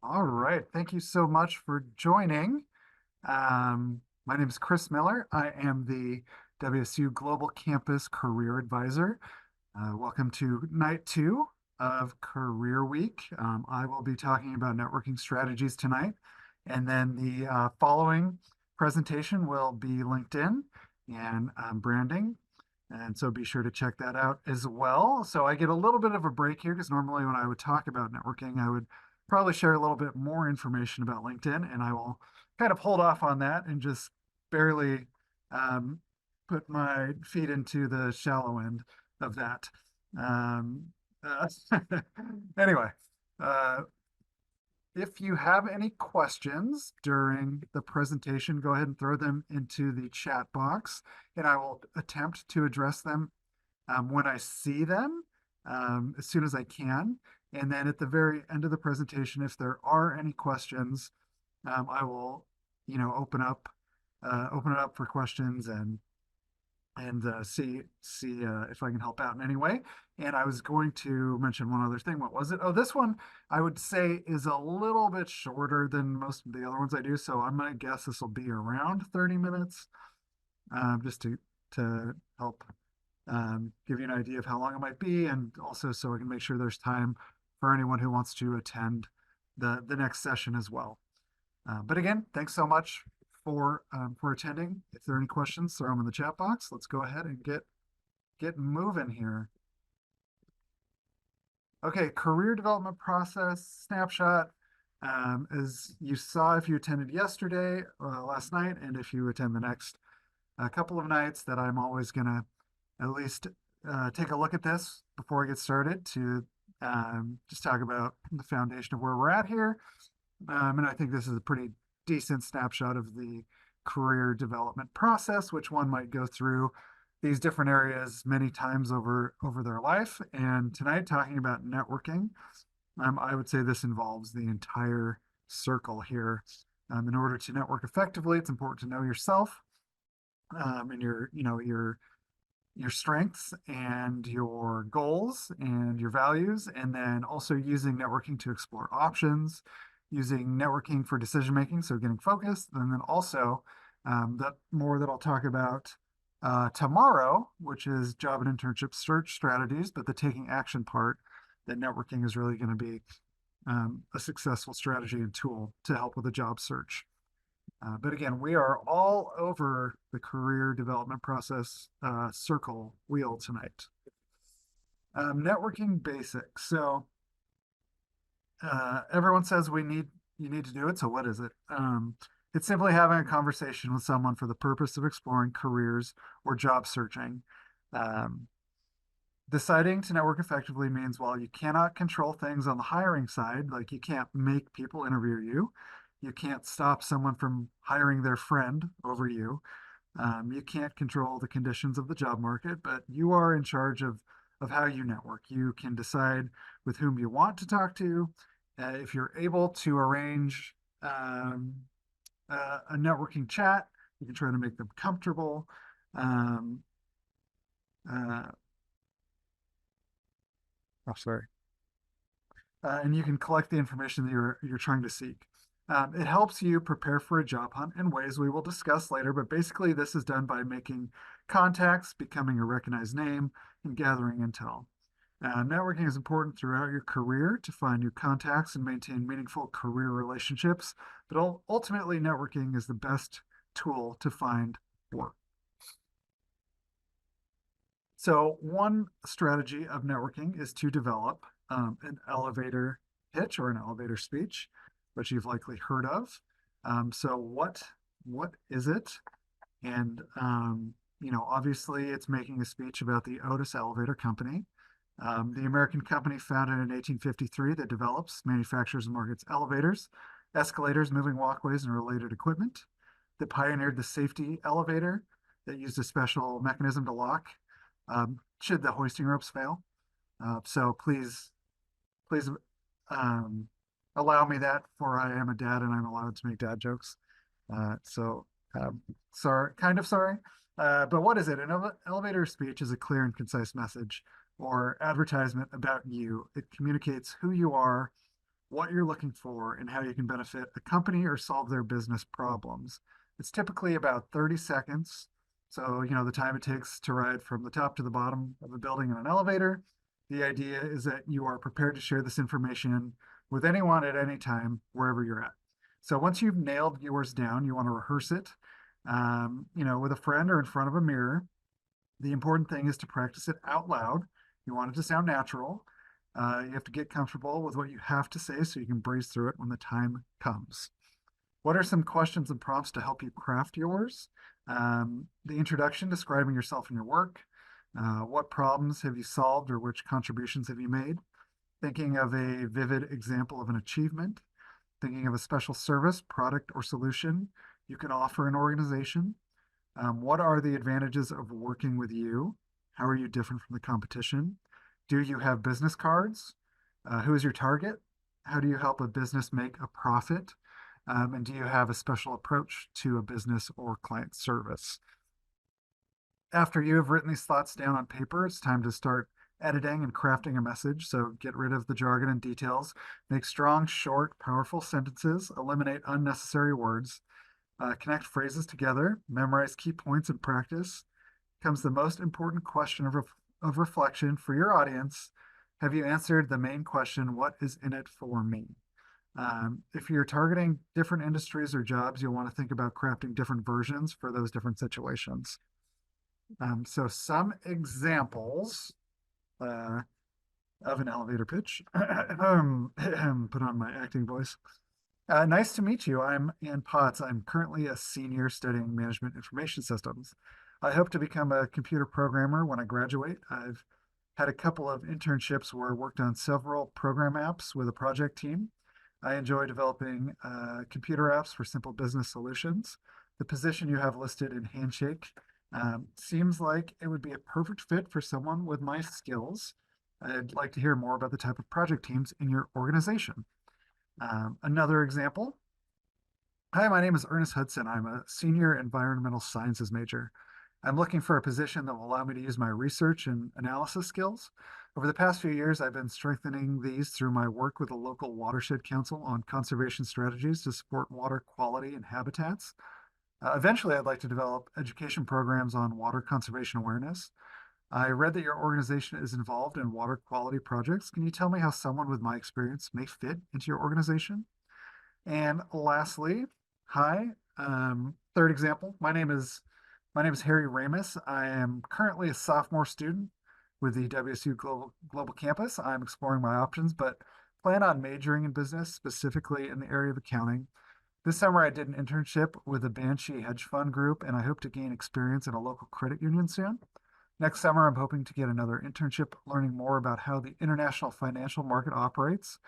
All right. Thank you so much for joining. My name is Chris Miller. I am the WSU Global Campus Career Advisor. Welcome to night two of Career Week. I will be talking about networking strategies tonight. And then the following presentation will be LinkedIn and branding. And so be sure to check that out as well. So I get a little bit of a break here because normally when I would talk about networking, I would probably share a little bit more information about LinkedIn, and I will kind of hold off on that and just barely um, put my feet into the shallow end of that. Um, uh, anyway, uh, if you have any questions during the presentation, go ahead and throw them into the chat box, and I will attempt to address them when I see them as soon as I can. And then at the very end of the presentation, if there are any questions, I will, open it up for questions and see if I can help out in any way. And I was going to mention one other thing. What was it? Oh, this one I would say is a little bit shorter than most of the other ones I do. So I'm gonna guess this will be around 30 minutes, just to help give you an idea of how long it might be, and also so I can make sure there's time for anyone who wants to attend the next session as well. But again, thanks so much for attending. If there are any questions, throw them in the chat box. Let's go ahead and get moving here. Okay, career development process snapshot. As you saw, if you attended yesterday, last night, and if you attend the next couple of nights, that I'm always gonna at least take a look at this before I get started to just talk about the foundation of where we're at here. And I think this is a pretty decent snapshot of the career development process, which one might go through these different areas many times over their life. And tonight, talking about networking, I would say this involves the entire circle here. In order to network effectively, it's important to know yourself and your strengths and your goals and your values, and then also using networking to explore options, using networking for decision making, so getting focused, and then also that I'll talk about tomorrow, which is job and internship search strategies, but the taking action part, that networking is really going to be a successful strategy and tool to help with a job search. But again, we are all over the career development process circle wheel tonight. Networking basics. So everyone says you need to do it. So what is it? It's simply having a conversation with someone for the purpose of exploring careers or job searching. Um, Deciding to network effectively means while you cannot control things on the hiring side, like you can't make people interview you, you can't stop someone from hiring their friend over you. You can't control the conditions of the job market, but you are in charge of how you network. You can decide with whom you want to talk to. If you're able to arrange a networking chat, you can try to make them comfortable. Um, uh, oh, sorry. And you can collect the information that you're trying to seek. It helps you prepare for a job hunt in ways we will discuss later, but basically this is done by making contacts, becoming a recognized name, and gathering intel. Networking is important throughout your career to find new contacts and maintain meaningful career relationships, but ultimately networking is the best tool to find work. So one strategy of networking is to develop an elevator pitch or an elevator speech, which you've likely heard of. So what is it? And obviously, it's making a speech about the Otis Elevator Company, the American company founded in 1853 that develops, manufactures, and markets elevators, escalators, moving walkways, and related equipment. That pioneered the safety elevator that used a special mechanism to lock should the hoisting ropes fail. So please um, allow me that, for I am a dad and I'm allowed to make dad jokes. So sorry, kind of sorry. But what is it? An elevator speech is a clear and concise message or advertisement about you. It communicates who you are, what you're looking for and how you can benefit a company or solve their business problems. It's typically about 30 seconds. So, the time it takes to ride from the top to the bottom of a building in an elevator. The idea is that you are prepared to share this information with anyone at any time, wherever you're at. So once you've nailed yours down, you want to rehearse it, with a friend or in front of a mirror. The important thing is to practice it out loud. You want it to sound natural. You have to get comfortable with what you have to say so you can breeze through it when the time comes. What are some questions and prompts to help you craft yours? The introduction, describing yourself and your work. What problems have you solved or which contributions have you made? Thinking of a vivid example of an achievement. Thinking of a special service, product, or solution you can offer an organization. What are the advantages of working with you? How are you different from the competition? Do you have business cards? Who is your target? How do you help a business make a profit? And do you have a special approach to a business or client service? After you have written these thoughts down on paper, it's time to start editing and crafting a message. So get rid of the jargon and details. Make strong, short, powerful sentences. Eliminate unnecessary words. Connect phrases together. Memorize key points in practice. Comes the most important question of reflection for your audience. Have you answered the main question, what is in it for me? If you're targeting different industries or jobs, you'll want to think about crafting different versions for those different situations. So some examples of an elevator pitch. Put on my acting voice. Nice to meet you. I'm Ann Potts. I'm currently a senior studying management information systems. I hope to become a computer programmer when I graduate. I've had a couple of internships where I worked on several program apps with a project team. I enjoy developing computer apps for simple business solutions. The position you have listed in Handshake seems like it would be a perfect fit for someone with my skills. I'd like to hear more about the type of project teams in your organization. Another example. Hi, my name is Ernest Hudson. I'm a senior environmental sciences major. I'm looking for a position that will allow me to use my research and analysis skills. Over the past few years, I've been strengthening these through my work with the local watershed council on conservation strategies to support water quality and habitats. Eventually, I'd like to develop education programs on water conservation awareness. I read that your organization is involved in water quality projects. Can you tell me how someone with my experience may fit into your organization? And lastly, hi, third example, my name is Harry Ramus. I am currently a sophomore student with the WSU Global Campus. I'm exploring my options, but plan on majoring in business, specifically in the area of accounting. This summer, I did an internship with a Banshee hedge fund group, and I hope to gain experience in a local credit union soon. Next summer, I'm hoping to get another internship, learning more about how the international financial market operates.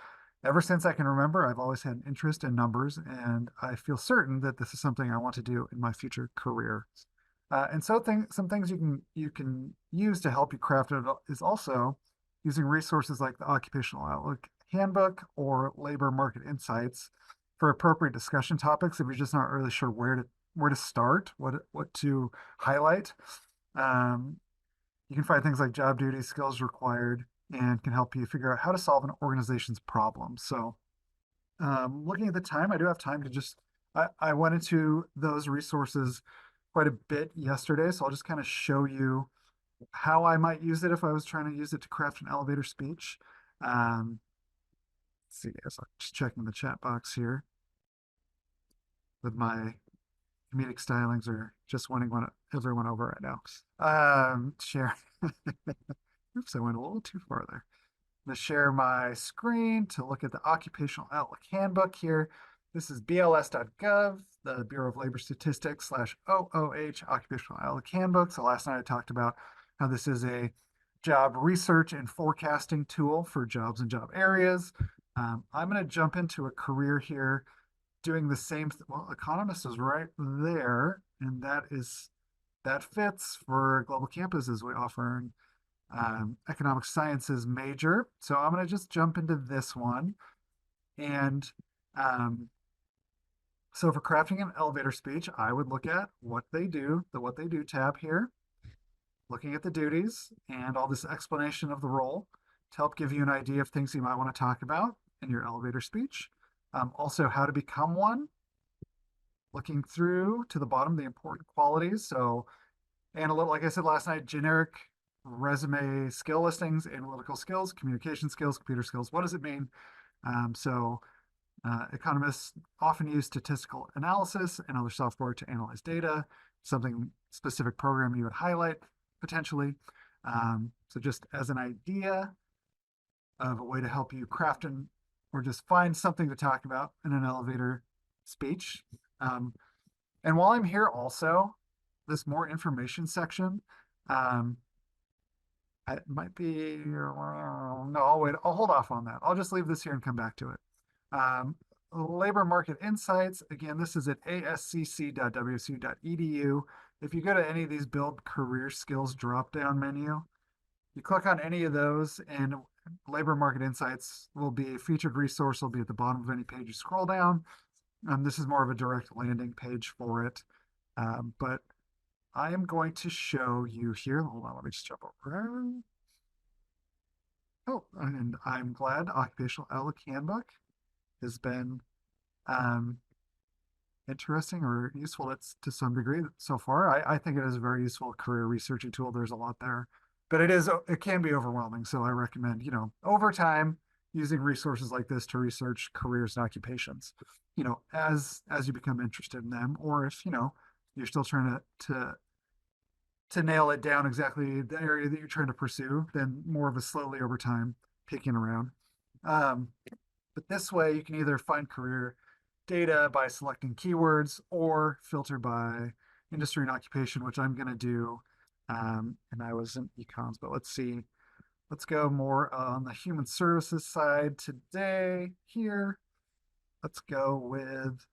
Ever since I can remember, I've always had an interest in numbers, and I feel certain that this is something I want to do in my future career. And so some things you can use to help you craft it is also using resources like the Occupational Outlook Handbook or Labor Market Insights for appropriate discussion topics if you're just not really sure where to start, what to highlight. You can find things like job duties, skills required, and can help you figure out how to solve an organization's problem. So looking at the time, I do have time to I went into those resources quite a bit yesterday, so I'll just kind of show you how I might use it if I was trying to use it to craft an elevator speech. Let's see, so I'm just checking the chat box here with my comedic stylings are just winning everyone over right now. Share. Oops, I went a little too far there. I'm going to share my screen to look at the Occupational Outlook Handbook here. This is BLS.gov, the Bureau of Labor Statistics /OOH Occupational Outlook Handbook. So last night I talked about how this is a job research and forecasting tool for jobs and job areas. I'm going to jump into a career here doing the same. Well, economist is right there, and that fits for Global Campus as we offer economic sciences major. So I'm going to just jump into this one. And so for crafting an elevator speech, I would look at what they do, the what they do tab here, looking at the duties and all this explanation of the role to help give you an idea of things you might want to talk about. in your elevator speech. Also, how to become one, looking through to the bottom, the important qualities. So, analytical, like I said last night, generic resume skill listings, analytical skills, communication skills, computer skills. What does it mean? Economists often use statistical analysis and other software to analyze data, something specific program you would highlight potentially. So just as an idea of a way to help you craft or just find something to talk about in an elevator speech. And while I'm here also, this more information section, it might be, no, I'll hold off on that. I'll just leave this here and come back to it. Labor market insights. Again, this is at ascc.wsu.edu. If you go to any of these build career skills drop-down menu, you click on any of those and labor market insights will be a featured resource, will be at the bottom of any page you scroll down. This is more of a direct landing page for it. But I am going to show you here. Hold on, let me just jump over. Oh, and I'm glad Occupational Outlook Handbook has been interesting or useful to some degree so far. I think it is a very useful career researching tool. There's a lot there, but it can be overwhelming. So I recommend, over time, using resources like this to research careers and occupations, as you become interested in them, or if, you're still trying to nail it down exactly the area that you're trying to pursue, then more of a slowly over time peeking around. But this way you can either find career data by selecting keywords or filter by industry and occupation, which I'm going to do. And I was in econs, but let's see. Let's go more on the human services side today here. Let's go with,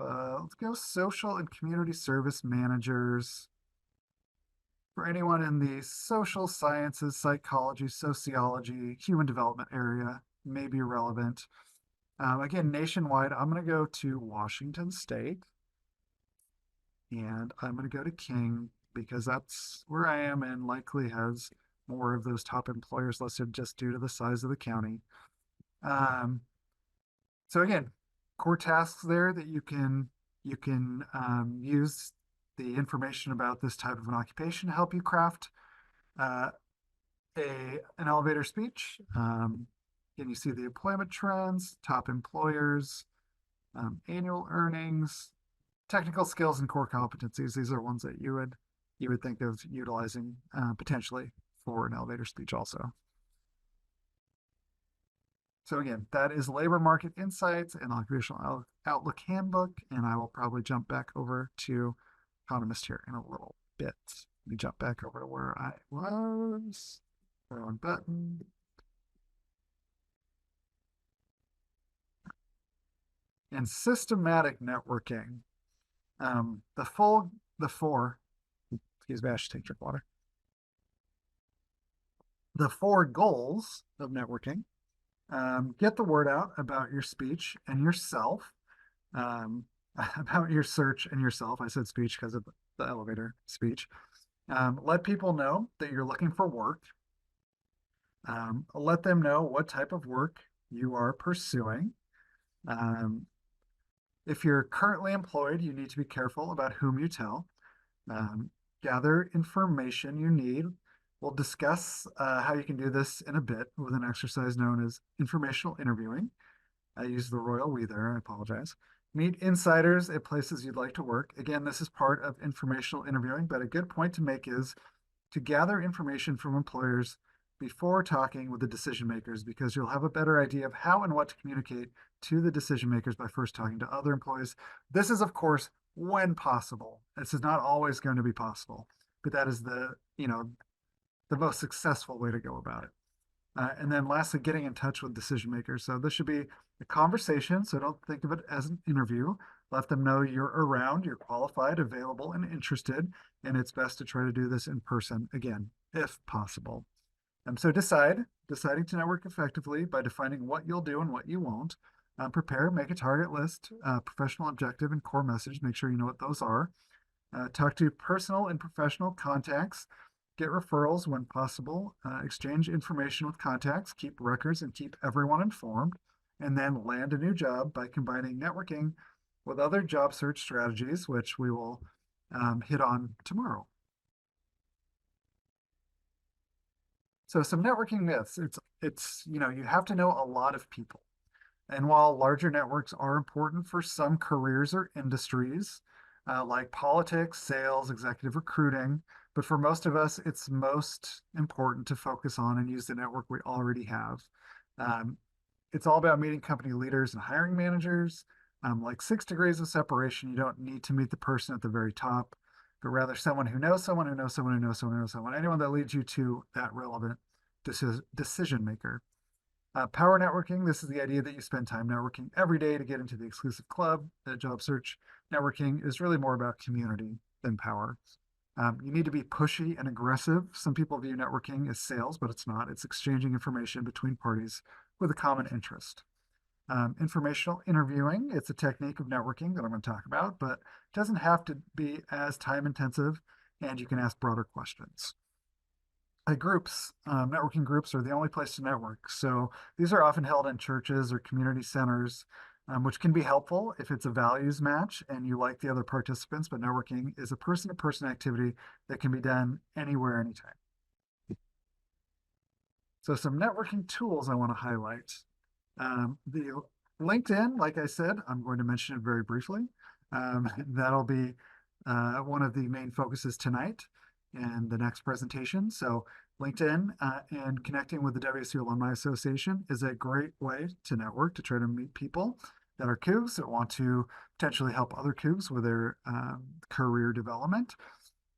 let's go social and community service managers. For anyone in the social sciences, psychology, sociology, human development area, may be relevant. Again, nationwide, I'm going to go to Washington State. And I'm going to go to King because that's where I am and likely has more of those top employers listed just due to the size of the county. So again, core tasks there that you can use the information about this type of an occupation to help you craft an elevator speech. And you see the employment trends, top employers, annual earnings, technical skills, and core competencies. These are ones that you would think of utilizing potentially for an elevator speech also. So again, that is Labor Market Insights and Occupational Outlook Handbook, and I will probably jump back over to Economist here in a little bit. Let me jump back over to where I was. Wrong button. And systematic networking. Excuse me, I should take a drink of water. The 4 goals of networking. Get the word out about your speech and yourself, about your search and yourself. I said speech because of the elevator speech. Let people know that you're looking for work. Let them know what type of work you are pursuing. If you're currently employed, you need to be careful about whom you tell. Gather information you need. We'll discuss how you can do this in a bit with an exercise known as informational interviewing. I used the royal we there, I apologize. Meet insiders at places you'd like to work. Again, this is part of informational interviewing, but a good point to make is to gather information from employers before talking with the decision makers, because you'll have a better idea of how and what to communicate to the decision makers by first talking to other employees. This is, of course, when possible. This is not always going to be possible, but that is the most successful way to go about it. And then lastly, getting in touch with decision makers. So this should be a conversation, so don't think of it as an interview. Let them know you're around, you're qualified, available, and interested, and it's best to try to do this in person again, if possible. So deciding to network effectively by defining what you'll do and what you won't. Prepare, make a target list, professional objective, and core message. Make sure you know what those are. Talk to personal and professional contacts. get referrals when possible, exchange information with contacts, keep records, and keep everyone informed, and then land a new job by combining networking with other job search strategies, which we will hit on tomorrow. So some networking myths. It's you have to know a lot of people. And while larger networks are important for some careers or industries, like politics, sales, executive recruiting, but for most of us, it's most important to focus on and use the network we already have. Um, it's all about meeting company leaders and hiring managers. Like 6 degrees of separation, you don't need to meet the person at the very top, but rather someone who knows someone who knows someone who knows someone who knows someone, anyone that leads you to that relevant decision maker. Power networking, this is the idea that you spend time networking every day to get into the exclusive club. Job search networking is really more about community than power. You need to be pushy and aggressive. Some people view networking as sales, but it's not. It's exchanging information between parties with a common interest. Informational interviewing, it's a technique of networking that I'm going to talk about, but it doesn't have to be as time intensive, and you can ask broader questions. Groups, networking groups are the only place to network. So these are often held in churches or community centers, which can be helpful if it's a values match and you like the other participants, but networking is a person-to-person activity that can be done anywhere, anytime. So some networking tools I want to highlight. The LinkedIn, like I said, I'm going to mention it very briefly. That'll be one of the main focuses tonight and the next presentation. So LinkedIn and connecting with the WSU Alumni Association is a great way to network, to try to meet people that are Cougs that want to potentially help other Cougs with their career development.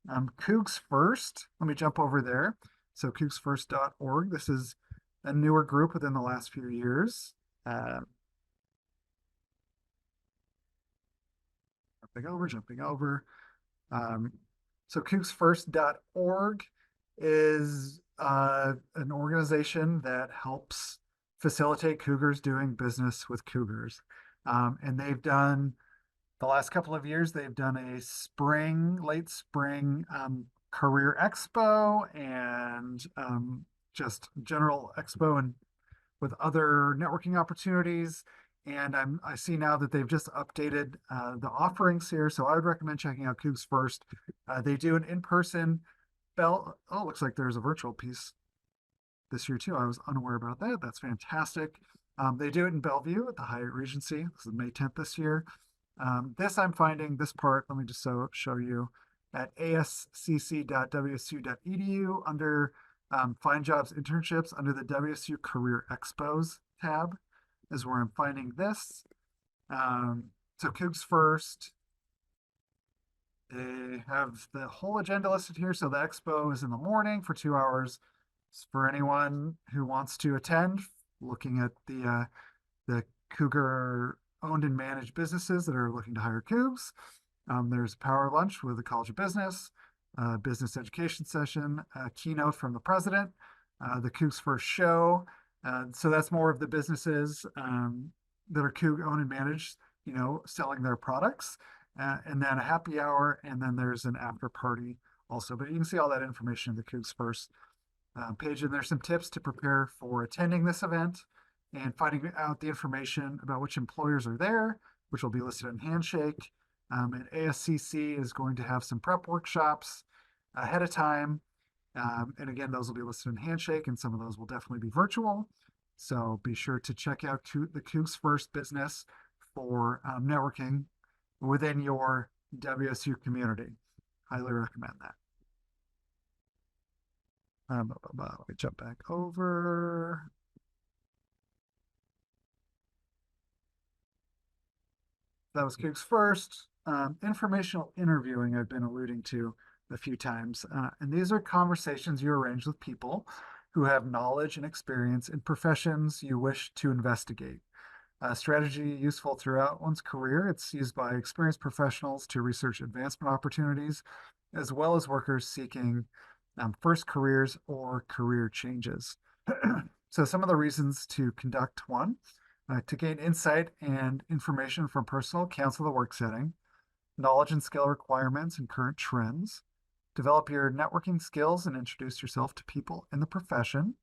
Cougs First, let me jump over there. So cougsfirst.org, this is a newer group within the last few years. Jumping over. So cougsfirst.org is an organization that helps facilitate Cougars doing business with Cougars. And they've done, the last couple of years, they've done a late spring career expo and just general expo and with other networking opportunities. And I see now that they've just updated the offerings here. So I would recommend checking out Cougs First. They do an in-person looks like there's a virtual piece this year too. I was unaware about that. That's fantastic. They do it in Bellevue at the Hyatt Regency. This is May 10th this year. I'm finding this part, let me just show you at ascc.wsu.edu under Find Jobs Internships under the WSU Career Expos tab is where I'm finding this. So Cougs First, they have the whole agenda listed here. So the expo is in the morning for 2 hours. It's for anyone who wants to attend, looking at the Cougar owned and managed businesses that are looking to hire Cougs. There's a power lunch with the College of Business, business education session, a keynote from the president, the Cougs First show. So that's more of the businesses that are Coug owned and managed, selling their products. And then a happy hour, and then there's an after party also. But you can see all that information in the Cougs First page, and there's some tips to prepare for attending this event and finding out the information about which employers are there, which will be listed in Handshake. And ASCC is going to have some prep workshops ahead of time. And again, those will be listed in Handshake, and some of those will definitely be virtual. So be sure to check out the Cougs First business for networking within your WSU community. Highly recommend that. Let me jump back over. That was Cougs First. Informational interviewing I've been alluding to a few times. And these are conversations you arrange with people who have knowledge and experience in professions you wish to investigate. Strategy useful throughout one's career. It's used by experienced professionals to research advancement opportunities, as well as workers seeking first careers or career changes. So some of the reasons to conduct one, to gain insight and information from personal accounts of the work setting, knowledge and skill requirements and current trends, develop your networking skills and introduce yourself to people in the profession,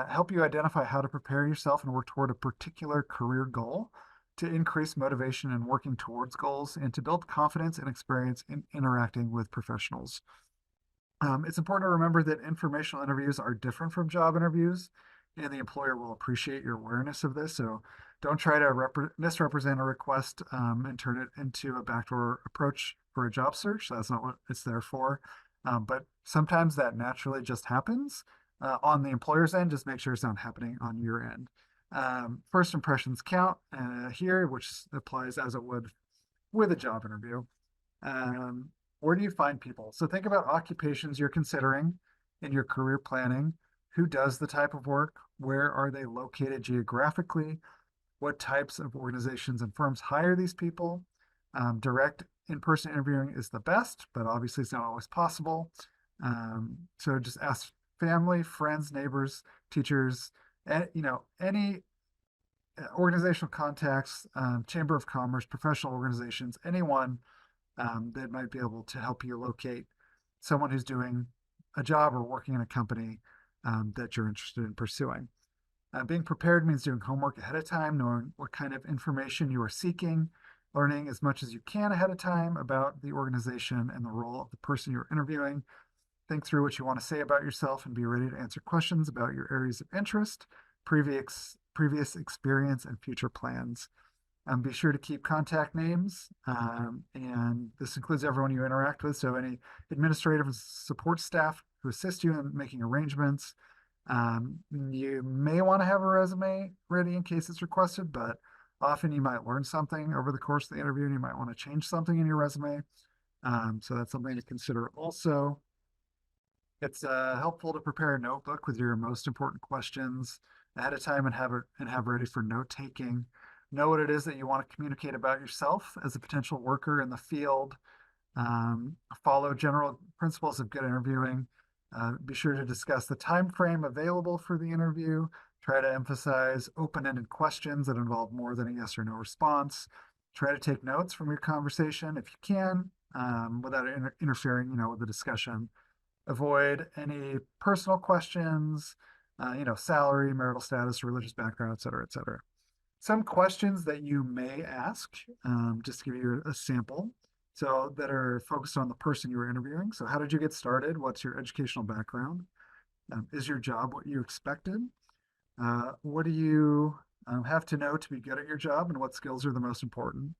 help you identify how to prepare yourself and work toward a particular career goal to increase motivation in working towards goals, and to build confidence and experience in interacting with professionals. It's important to remember that informational interviews are different from job interviews, and the employer will appreciate your awareness of this. So don't try to misrepresent a request and turn it into a backdoor approach for a job search. That's not what it's there for. But sometimes that naturally just happens on the employer's end. Just make sure it's not happening on your end. First impressions count here, which applies as it would with a job interview. Where do you find people? So think about occupations you're considering in your career planning. Who does the type of work? Where are they located geographically? What types of organizations and firms hire these people? Direct in-person interviewing is the best, but obviously it's not always possible. So just ask family, friends, neighbors, teachers, any organizational contacts, Chamber of Commerce, professional organizations, anyone that might be able to help you locate someone who's doing a job or working in a company that you're interested in pursuing. Being prepared means doing homework ahead of time, knowing what kind of information you are seeking, learning as much as you can ahead of time about the organization and the role of the person you're interviewing. Think through what you want to say about yourself and be ready to answer questions about your areas of interest, previous experience, and future plans. Be sure to keep contact names, and this includes everyone you interact with. So any administrative and support staff who assist you in making arrangements. You may want to have a resume ready in case it's requested, but often you might learn something over the course of the interview and you might want to change something in your resume. So that's something to consider also. It's helpful to prepare a notebook with your most important questions ahead of time and have ready for note taking. Know what it is that you want to communicate about yourself as a potential worker in the field. Follow general principles of good interviewing. Be sure to discuss the time frame available for the interview. Try to emphasize open-ended questions that involve more than a yes or no response. Try to take notes from your conversation if you can, without interfering, with the discussion. Avoid any personal questions, salary, marital status, religious background, et cetera, et cetera. Some questions that you may ask, just to give you a sample, so that are focused on the person you were interviewing. So how did you get started? What's your educational background? Is your job what you expected? What do you have to know to be good at your job, and what skills are the most important?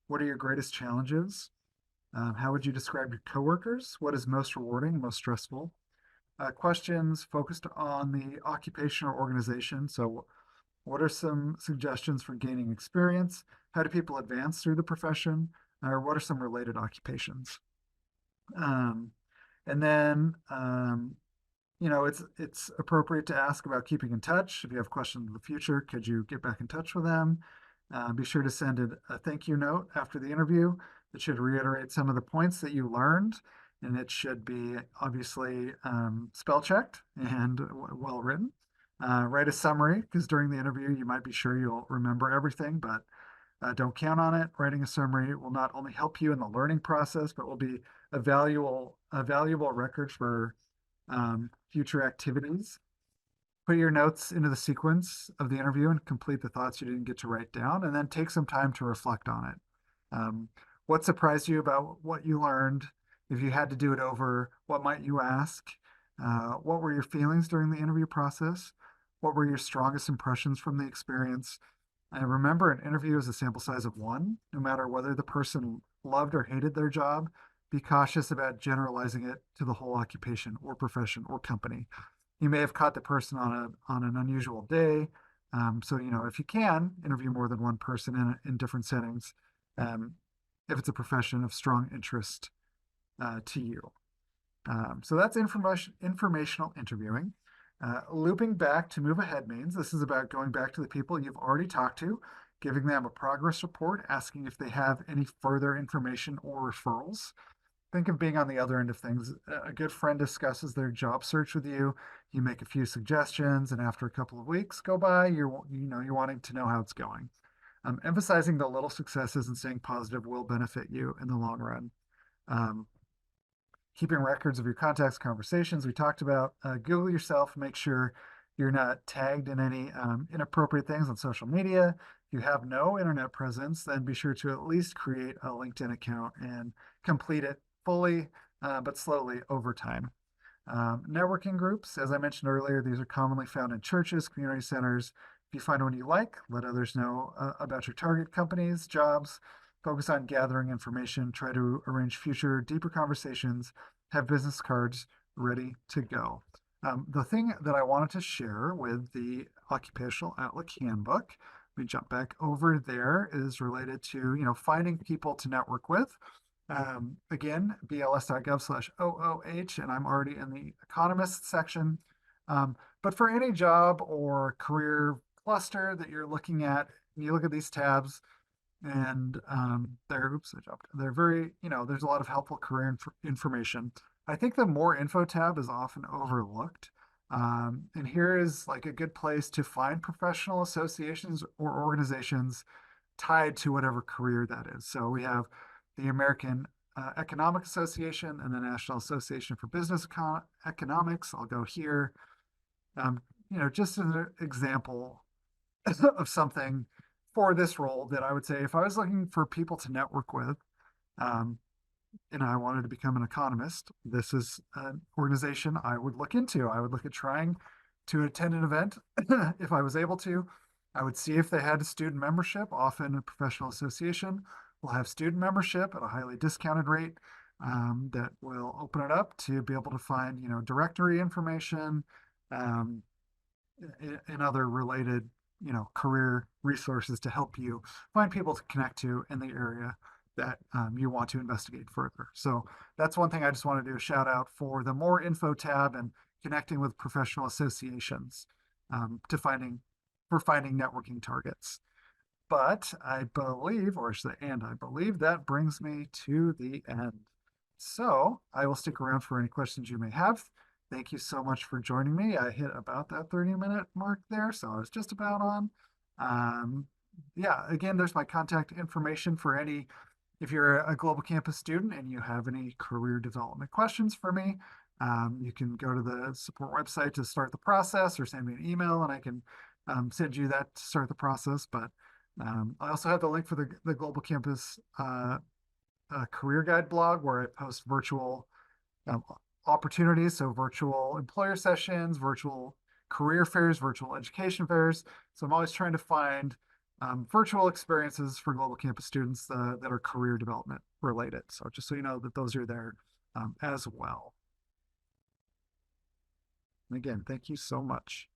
What are your greatest challenges? How would you describe your coworkers? What is most rewarding, most stressful? Questions focused on the occupation or organization. So what are some suggestions for gaining experience? How do people advance through the profession? Or what are some related occupations? And then, it's appropriate to ask about keeping in touch. If you have questions in the future, could you get back in touch with them? Be sure to send a thank you note after the interview. It should reiterate some of the points that you learned, and it should be obviously spell checked and well written. Write a summary, because during the interview you might be sure you'll remember everything, but don't count on it. Writing a summary will not only help you in the learning process, but will be a valuable record for future activities. Put your notes into the sequence of the interview and complete the thoughts you didn't get to write down, and then take some time to reflect on it. What surprised you about what you learned? If you had to do it over, what might you ask? What were your feelings during the interview process? What were your strongest impressions from the experience? And remember, an interview is a sample size of one. No matter whether the person loved or hated their job, be cautious about generalizing it to the whole occupation or profession or company. You may have caught the person on an unusual day. So, if you can, interview more than one person in different settings, if it's a profession of strong interest to you. So that's informational interviewing. Looping back to move ahead means this is about going back to the people you've already talked to, giving them a progress report, asking if they have any further information or referrals. Think of being on the other end of things. A good friend discusses their job search with you. You make a few suggestions, and after a couple of weeks go by, you're wanting to know how it's going. Emphasizing the little successes and staying positive will benefit you in the long run. keeping records of your contacts, conversations we talked about. Google yourself, make sure you're not tagged in any inappropriate things on social media. If you have no internet presence, then be sure to at least create a LinkedIn account and complete it fully, but slowly over time. Networking groups, as I mentioned earlier, these are commonly found in churches, community centers. If you find one you like, let others know about your target companies, jobs. Focus on gathering information, try to arrange future, deeper conversations, have business cards ready to go. The thing that I wanted to share with the Occupational Outlook Handbook, let me jump back over there, is related to, finding people to network with. Again, bls.gov/OOH, and I'm already in the economist section. But for any job or career cluster that you're looking at, you look at these tabs and they're very, there's a lot of helpful career information. I think the more info tab is often overlooked. And here is like a good place to find professional associations or organizations tied to whatever career that is. So we have the American Economic Association and the National Association for Business Economics. I'll go here. Just as an example of something for this role that I would say if I was looking for people to network with, and I wanted to become an economist, this is an organization I would look into. I would look at trying to attend an event if I was able to. I would see if they had a student membership. Often a professional association will have student membership at a highly discounted rate that will open it up to be able to find, directory information and other related, career resources to help you find people to connect to in the area that you want to investigate further. So that's one thing I just want to do a shout out for the more info tab and connecting with professional associations finding networking targets. But I believe, or should I, and I believe that brings me to the end. So I will stick around for any questions you may have. Thank you so much for joining me. I hit about that 30-minute mark there, so I was just about on. Yeah, again, there's my contact information for if you're a Global Campus student and you have any career development questions for me, you can go to the support website to start the process or send me an email and I can send you that to start the process. But I also have the link for the Global Campus career guide blog where I post virtual opportunities, so virtual employer sessions, virtual career fairs, virtual education fairs. So I'm always trying to find virtual experiences for Global Campus students that are career development related. So just so you know that those are there as well. And again, thank you so much.